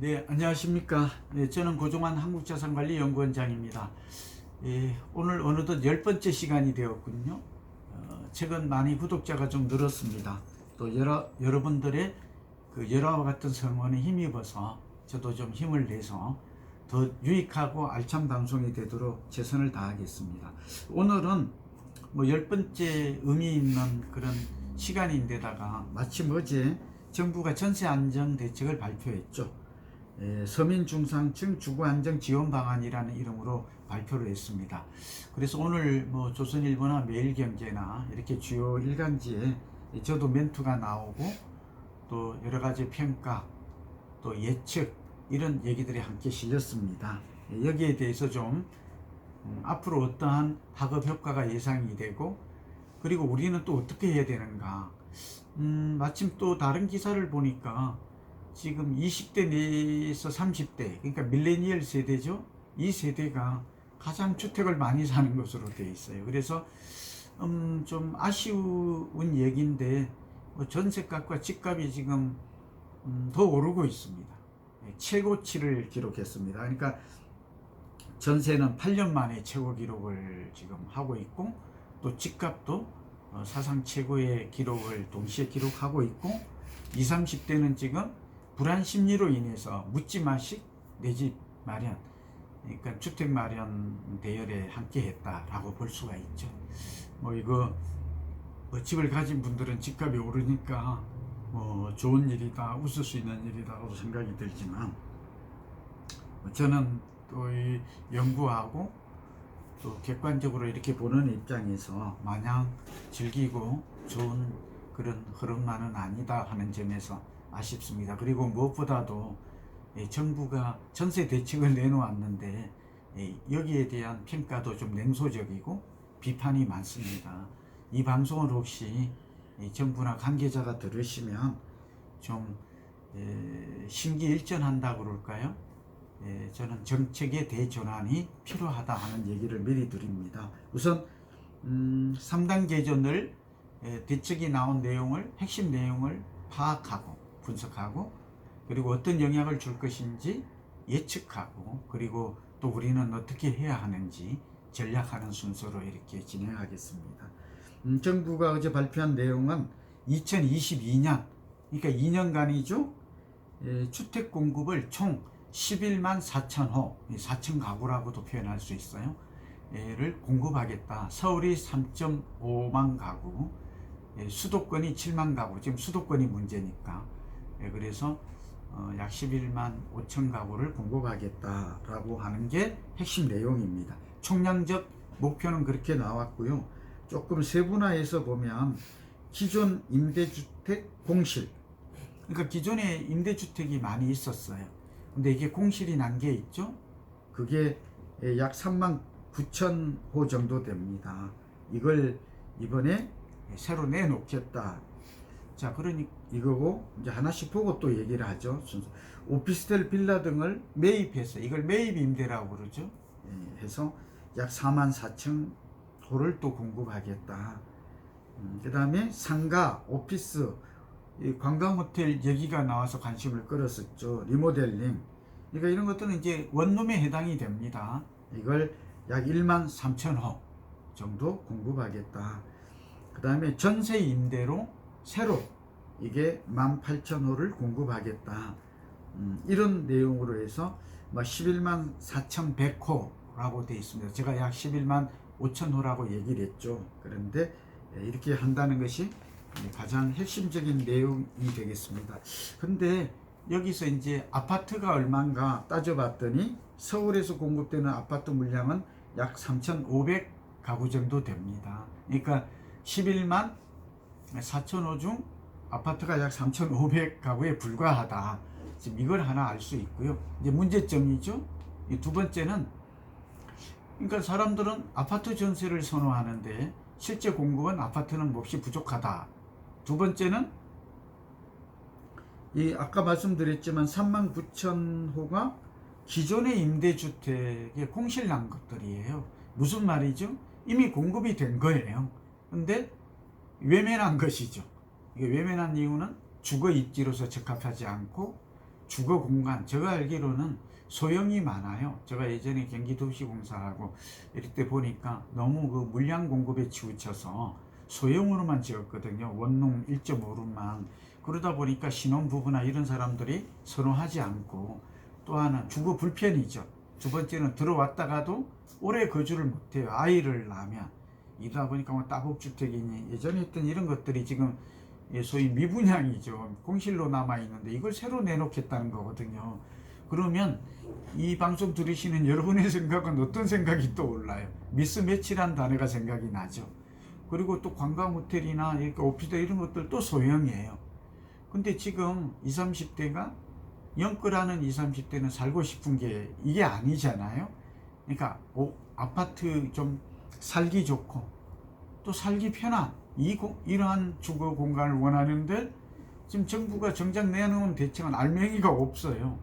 네, 안녕하십니까. 네, 저는 고종환 한국자산관리연구원장입니다. 오늘 어느덧 10번째 시간이 되었군요. 최근 많이 구독자가 좀 늘었습니다. 또 여러분들의 그 열화와 같은 성원에 힘입어서 저도 좀 힘을 내서 더 유익하고 알찬 방송이 되도록 최선을 다하겠습니다. 오늘은 뭐 10번째 의미 있는 그런 시간인데다가 마침 어제 정부가 전세 안정 대책을 발표했죠. 서민 중상층 주거 안정 지원 방안이라는 이름으로 발표를 했습니다. 그래서 오늘 뭐 조선일보나 매일경제나 이렇게 주요 일간지에 저도 멘트가 나오고 또 여러 가지 평가 또 예측 이런 얘기들이 함께 실렸습니다. 여기에 대해서 좀 앞으로 어떠한 학업 효과가 예상이 되고 그리고 우리는 또 어떻게 해야 되는가. 마침 또 다른 기사를 보니까 지금 20대 내에서 30대, 그러니까 밀레니얼 세대죠. 이 세대가 가장 주택을 많이 사는 것으로 되어 있어요. 그래서 좀 아쉬운 얘기인데 전세값과 집값이 지금 더 오르고 있습니다. 최고치를 기록했습니다. 그러니까 전세는 8년 만에 최고 기록을 지금 하고 있고 또 집값도 사상 최고의 기록을 동시에 기록하고 있고 20, 30대는 지금 불안 심리로 인해서 묻지마식 내 집 마련, 그러니까 주택 마련 대열에 함께 했다라고 볼 수가 있죠. 뭐 이거 집을 가진 분들은 집값이 오르니까 좋은 일이다, 웃을 수 있는 일이다라고 생각이 들지만 저는 또 이 연구하고 또 객관적으로 이렇게 보는 입장에서 마냥 즐기고 좋은 그런 흐름만은 아니다 하는 점에서 아쉽습니다. 그리고 무엇보다도 정부가 전세 대책을 내놓았는데 여기에 대한 평가도 좀 냉소적이고 비판이 많습니다. 이 방송을 혹시 정부나 관계자가 들으시면 좀 심기일전한다고 그럴까요? 저는 정책의 대전환이 필요하다 하는 얘기를 미리 드립니다. 우선 3단 개전을 대책이 나온 내용을 핵심 내용을 파악하고 분석하고 그리고 어떤 영향을 줄 것인지 예측하고 그리고 또 우리는 어떻게 해야 하는지 전략하는 순서로 이렇게 진행하겠습니다. 정부가 어제 발표한 내용은 2022년 그러니까 2년간이죠. 주택 공급을 총 11만 4천호 4천 가구라고도 표현할 수 있어요. 를 공급하겠다. 서울이 3.5만 가구, 수도권이 7만 가구. 지금 수도권이 문제니까. 그래서 약 11만 5천 가구를 공급하겠다라고 하는 게 핵심 내용입니다. 총량적 목표는 그렇게 나왔고요. 조금 세분화해서 보면 기존 임대주택 공실, 그러니까 기존에 임대주택이 많이 있었어요. 근데 이게 공실이 난 게 있죠. 그게 약 3만 9천 호 정도 됩니다. 이걸 이번에 새로 내놓겠다. 자, 그러니 이거고 이제 하나씩 보고 또 얘기를 하죠. 오피스텔 빌라 등을 매입해서 이걸 매입 임대라고 그러죠. 해서 약 4만 4천 호를 또 공급하겠다. 그 다음에 상가, 오피스, 관광 호텔 얘기가 나와서 관심을 끌었었죠. 리모델링. 그러니까 이런 것들은 이제 원룸에 해당이 됩니다. 이걸 약 1만 3천 호 정도 공급하겠다. 그 다음에 전세 임대로 새로 이게 18,000호를 공급하겠다. 이런 내용으로 해서 11만 4,100호라고 되어 있습니다. 제가 약 11만 5천호라고 얘기를 했죠. 그런데 이렇게 한다는 것이 가장 핵심적인 내용이 되겠습니다. 근데 여기서 이제 아파트가 얼마인가 따져봤더니 서울에서 공급되는 아파트 물량은 약 3,500 가구 정도 됩니다. 그러니까 11만 4천호 중 아파트가 약 3,500 가구에 불과하다. 지금 이걸 하나 알 수 있고요. 이제 문제점이죠. 두 번째는 그러니까 사람들은 아파트 전세를 선호하는데 실제 공급은 아파트는 몹시 부족하다. 두 번째는 이 아까 말씀드렸지만 3만 9천 호가 기존의 임대주택에 공실 난 것들이에요. 무슨 말이죠? 이미 공급이 된 거예요. 근데 외면한 것이죠. 이게 외면한 이유는 주거 입지로서 적합하지 않고 주거 공간, 제가 알기로는 소형이 많아요. 제가 예전에 경기도시공사하고 이럴 때 보니까 너무 그 물량 공급에 치우쳐서 소형으로만 지었거든요. 원룸 1.5룸만. 그러다 보니까 신혼부부나 이런 사람들이 선호하지 않고, 또 하나 주거 불편이죠. 두 번째는 들어왔다가도 오래 거주를 못해요. 아이를 낳으면. 이러다 보니까 뭐 따복주택이니 예전에 했던 이런 것들이 지금 소위 미분양이죠. 공실로 남아있는데 이걸 새로 내놓겠다는 거거든요. 그러면 이 방송 들으시는 여러분의 생각은 어떤 생각이 떠올라요? 미스매치란 단어가 생각이 나죠. 그리고 또 관광 호텔이나 이렇게 오피스텔 이런 것들 또 소형이에요. 근데 지금 20, 30대가 영끌하는 20, 30대는 살고 싶은 게 이게 아니잖아요. 그러니까 아파트 좀 살기 좋고 또 살기 편한 이러한 주거 공간을 원하는데 지금 정부가 정작 내놓은 대책은 알맹이가 없어요.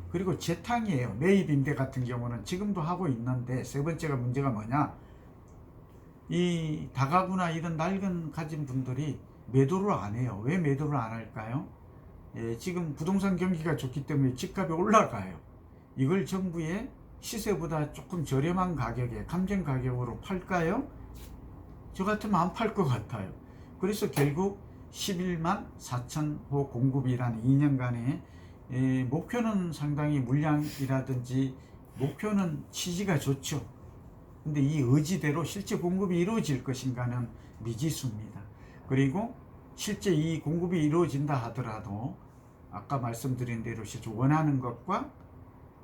그리고 재탕이에요. 매입 임대 같은 경우는 지금도 하고 있는데, 세 번째가 문제가 뭐냐, 이 다가구나 이런 낡은 가진 분들이 매도를 안 해요. 왜 매도를 안 할까요? 지금 부동산 경기가 좋기 때문에 집값이 올라가요. 이걸 정부의 시세보다 조금 저렴한 가격에 감정 가격으로 팔까요? 저 같으면 안 팔 것 같아요. 그래서 결국 11만 4천 호 공급이라는 2년간의 목표는 상당히 물량이라든지 목표는 취지가 좋죠. 근데 이 의지대로 실제 공급이 이루어질 것인가는 미지수입니다. 그리고 실제 이 공급이 이루어진다 하더라도 아까 말씀드린 대로 실제 원하는 것과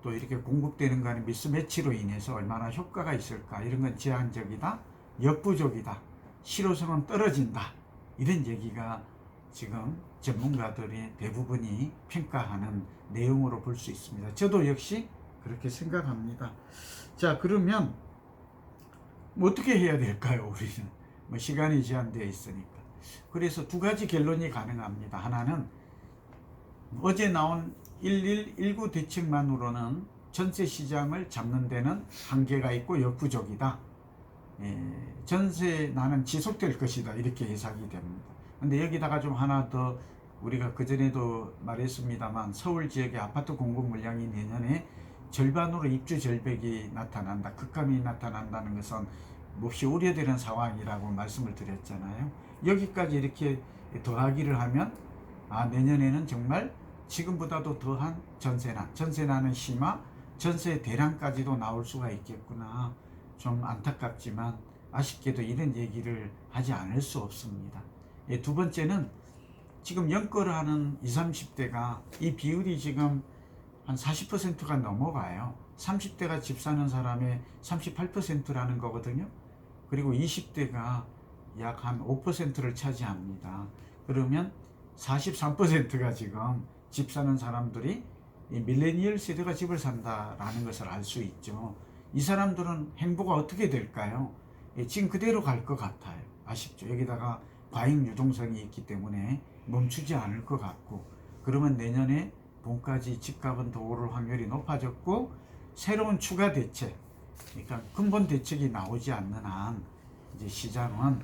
또 이렇게 공급되는 간의 미스매치로 인해서 얼마나 효과가 있을까, 이런 건 제한적이다, 역부족이다, 실효성은 떨어진다, 이런 얘기가 지금 전문가들의 대부분이 평가하는 내용으로 볼 수 있습니다. 저도 역시 그렇게 생각합니다. 자, 그러면 뭐 어떻게 해야 될까요? 우리는 뭐 시간이 제한되어 있으니까. 그래서 두 가지 결론이 가능합니다. 하나는 어제 나온 1119 대책만으로는 전세 시장을 잡는 데는 한계가 있고 역부족이다. 전세 나는 지속될 것이다, 이렇게 예상이 됩니다. 근데 여기다가 좀 하나 더, 우리가 그전에도 말했습니다만 서울 지역의 아파트 공급 물량이 내년에 절반으로 입주 절벽이 나타난다, 극감이 나타난다는 것은 몹시 우려되는 상황이라고 말씀을 드렸잖아요. 여기까지 이렇게 더하기를 하면 내년에는 정말 지금보다도 더한 전세난은 심화, 전세 대란까지도 나올 수가 있겠구나. 좀 안타깝지만 아쉽게도 이런 얘기를 하지 않을 수 없습니다. 두 번째는 지금 연거를 하는 20, 30대가 이 비율이 지금 한 40%가 넘어가요. 30대가 집 사는 사람의 38%라는 거거든요. 그리고 20대가 약 한 5%를 차지합니다. 그러면 43%가 지금 집 사는 사람들이 이 밀레니얼 세대가 집을 산다라는 것을 알 수 있죠. 이 사람들은 행보가 어떻게 될까요? 지금 그대로 갈 것 같아요. 아쉽죠. 여기다가 과잉 유동성이 있기 때문에 멈추지 않을 것 같고, 그러면 내년에 봄까지 집값은 더 오를 확률이 높아졌고, 새로운 추가 대책, 그러니까 근본 대책이 나오지 않는 한 이제 시장은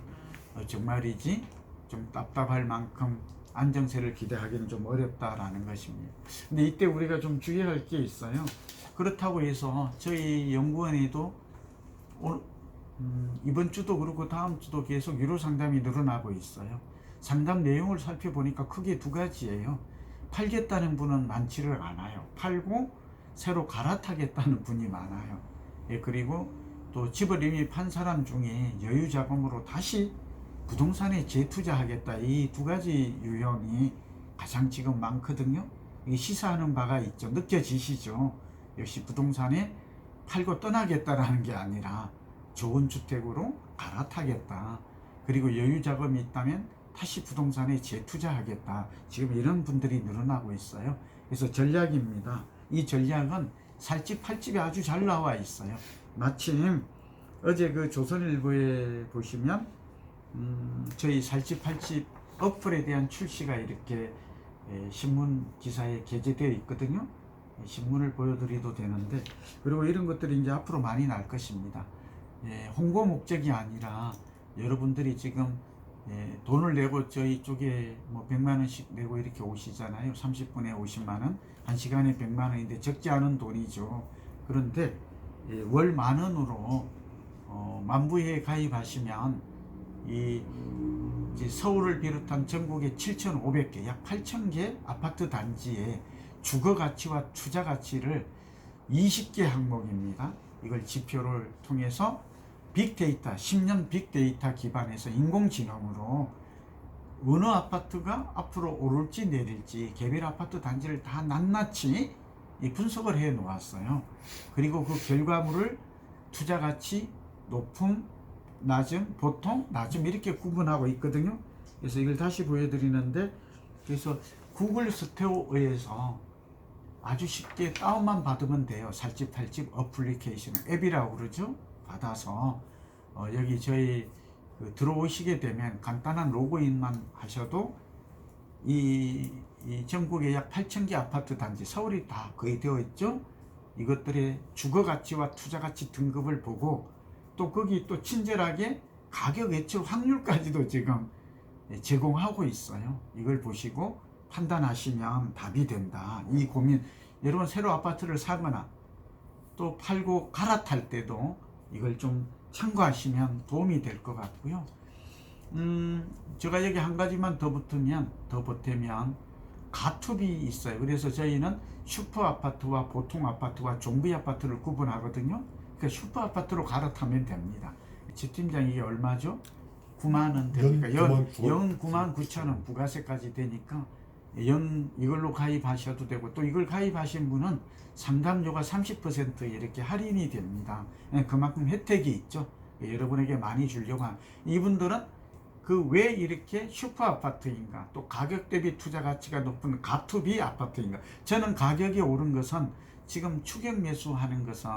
정말이지 좀 답답할 만큼 안정세를 기대하기는 좀 어렵다라는 것입니다. 근데 이때 우리가 좀 주의할 게 있어요. 그렇다고 해서 저희 연구원에도 이번 주도 그렇고 다음 주도 계속 유료 상담이 늘어나고 있어요. 상담 내용을 살펴보니까 크게 두 가지예요. 팔겠다는 분은 많지를 않아요. 팔고 새로 갈아타겠다는 분이 많아요. 그리고 또 집을 이미 판 사람 중에 여유 자금으로 다시 부동산에 재투자하겠다, 이 두 가지 유형이 가장 지금 많거든요. 이게 시사하는 바가 있죠. 느껴지시죠? 역시 부동산에 팔고 떠나겠다라는 게 아니라 좋은 주택으로 갈아타겠다, 그리고 여유 자금이 있다면 다시 부동산에 재투자하겠다, 지금 이런 분들이 늘어나고 있어요. 그래서 전략입니다. 이 전략은 살집 팔집이 아주 잘 나와 있어요. 마침 어제 그 조선일보에 보시면 저희 살집 팔집 어플에 대한 출시가 이렇게 신문 기사에 게재되어 있거든요. 신문을 보여드려도 되는데, 그리고 이런 것들이 이제 앞으로 많이 날 것입니다. 홍보 목적이 아니라 여러분들이 지금 돈을 내고 저희 쪽에 뭐 100만 원씩 내고 이렇게 오시잖아요. 30분에 50만 원, 1시간에 100만 원인데 적지 않은 돈이죠. 그런데 월 10,000원으로 만부회에 가입하시면 이제 서울을 비롯한 전국의 7,500개, 약 8,000개 아파트 단지에 주거 가치와 투자 가치를 20개 항목입니다. 이걸 지표를 통해서 빅데이터, 10년 빅데이터 기반에서 인공지능으로 어느 아파트가 앞으로 오를지 내릴지 개별 아파트 단지를 다 낱낱이 분석을 해 놓았어요. 그리고 그 결과물을 투자 가치, 높음, 낮음, 보통, 낮음 이렇게 구분하고 있거든요. 그래서 이걸 다시 보여드리는데, 그래서 구글 스토어에서 아주 쉽게 다운만 받으면 돼요. 살집 탈집 어플리케이션, 앱이라고 그러죠. 받아서 여기 저희 들어오시게 되면 간단한 로그인만 하셔도 이 전국에 약 8,000개 아파트 단지, 서울이 다 거의 되어 있죠. 이것들의 주거 가치와 투자 가치 등급을 보고 또 거기 또 친절하게 가격 예측 확률까지도 지금 제공하고 있어요. 이걸 보시고 판단하시면 답이 된다. 이 고민, 여러분 새로 아파트를 사거나 또 팔고 갈아탈 때도 이걸 좀 참고하시면 도움이 될 것 같고요. 제가 여기 한 가지만 더 보태면 가투비 있어요. 그래서 저희는 슈퍼 아파트와 보통 아파트와 좀비 아파트를 구분하거든요. 그러니까 슈퍼 아파트로 갈아타면 됩니다. 집 팀장 이게 얼마죠? 9만 원 되니까 연 9만 9천 원 부가세까지 되니까 이걸로 가입하셔도 되고, 또 이걸 가입하신 분은 상담료가 30% 이렇게 할인이 됩니다. 그만큼 혜택이 있죠. 여러분에게 많이 주려고 한 이분들은 그 왜 이렇게 슈퍼 아파트인가, 또 가격 대비 투자 가치가 높은 가투비 아파트인가. 저는 가격이 오른 것은 지금 추격 매수하는 것은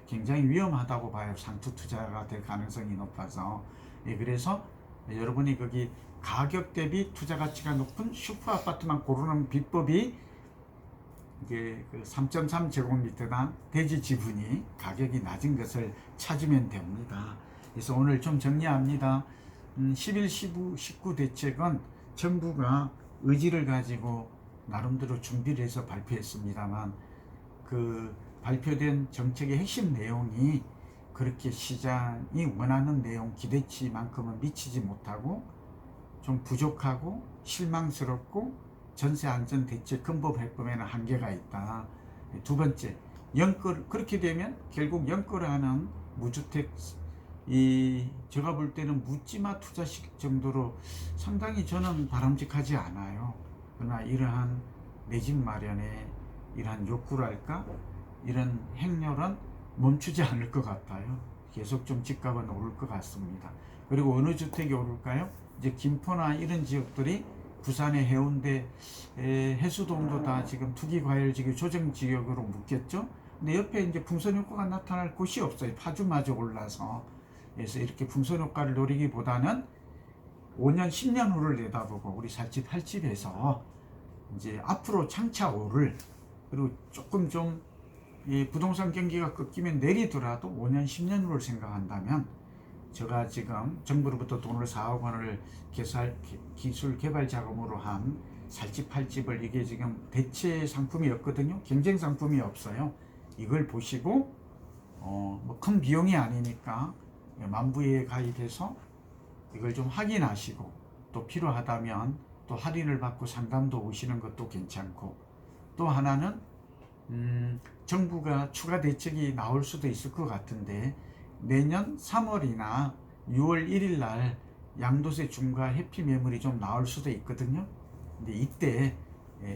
굉장히 위험하다고 봐요. 상투 투자가 될 가능성이 높아서. 그래서 여러분이 거기 가격 대비 투자 가치가 높은 슈퍼 아파트만 고르는 비법이 이게 그 3.3제곱미터당 대지 지분이 가격이 낮은 것을 찾으면 됩니다. 그래서 오늘 좀 정리합니다. 11, 19 대책은 정부가 의지를 가지고 나름대로 준비를 해서 발표했습니다만, 그 발표된 정책의 핵심 내용이 그렇게 시장이 원하는 내용 기대치만큼은 미치지 못하고 좀 부족하고 실망스럽고 전세 안전 대책 근본 해법에는 한계가 있다. 두 번째, 그렇게 되면 결국 연끌하는 무주택, 제가 볼 때는 묻지마 투자식 정도로 상당히 저는 바람직하지 않아요. 그러나 이러한 내 집 마련에 이러한 욕구랄까, 이런 행렬은 멈추지 않을 것 같아요. 계속 좀 집값은 오를 것 같습니다. 그리고 어느 주택이 오를까요? 이제 김포나 이런 지역들이 부산의 해운대, 해수동도 다 지금 투기과열지구 조정지역으로 묶였죠. 근데 옆에 이제 풍선 효과가 나타날 곳이 없어요. 파주마저 올라서. 그래서 이렇게 풍선 효과를 노리기보다는 5년, 10년 후를 내다보고 우리 살집 할집에서 이제 앞으로 장차 오를, 그리고 조금 좀 이 부동산 경기가 꺾이면 내리더라도 5년, 10년 후를 생각한다면, 제가 지금 정부로부터 돈을 4억 원을 기술 개발 자금으로 한 살집 팔집을, 이게 지금 대체 상품이 없거든요. 경쟁 상품이 없어요. 이걸 보시고 뭐 큰 비용이 아니니까 만부에 가입해서 이걸 좀 확인하시고, 또 필요하다면 또 할인을 받고 상담도 오시는 것도 괜찮고, 또 하나는 정부가 추가 대책이 나올 수도 있을 것 같은데, 내년 3월이나 6월 1일 날 양도세 중과 회피 매물이 좀 나올 수도 있거든요. 근데 이때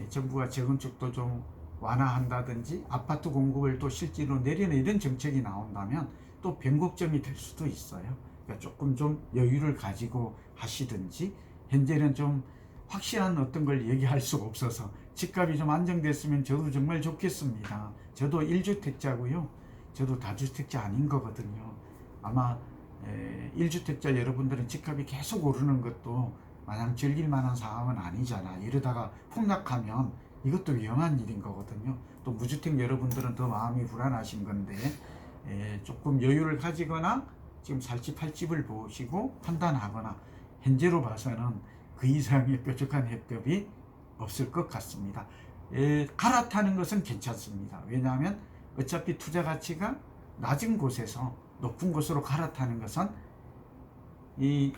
정부가 재건축도 좀 완화한다든지 아파트 공급을 또 실제로 내리는 이런 정책이 나온다면 또 변곡점이 될 수도 있어요. 그러니까 조금 좀 여유를 가지고 하시든지, 현재는 좀 확실한 어떤 걸 얘기할 수가 없어서 집값이 좀 안정됐으면 저도 정말 좋겠습니다. 저도 1주택자고요. 저도 다주택자 아닌 거거든요. 아마 1주택자 여러분들은 집값이 계속 오르는 것도 마냥 즐길 만한 상황은 아니잖아. 이러다가 폭락하면 이것도 위험한 일인 거거든요. 또 무주택 여러분들은 더 마음이 불안하신 건데, 조금 여유를 가지거나 지금 살집 팔집을 보시고 판단하거나, 현재로 봐서는 그 이상의 뾰족한 해법이 없을 것 같습니다. 갈아타는 것은 괜찮습니다. 왜냐하면 어차피 투자 가치가 낮은 곳에서 높은 곳으로 갈아타는 것은 이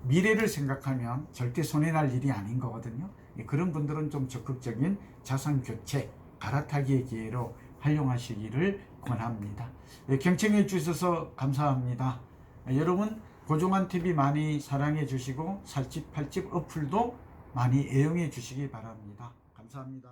미래를 생각하면 절대 손해날 일이 아닌 거거든요. 그런 분들은 좀 적극적인 자산 교체, 갈아타기의 기회로 활용하시기를 권합니다. 경청해 주셔서 감사합니다. 여러분 고종환 TV 많이 사랑해 주시고 살집 팔집 어플도 많이 애용해 주시기 바랍니다. 감사합니다.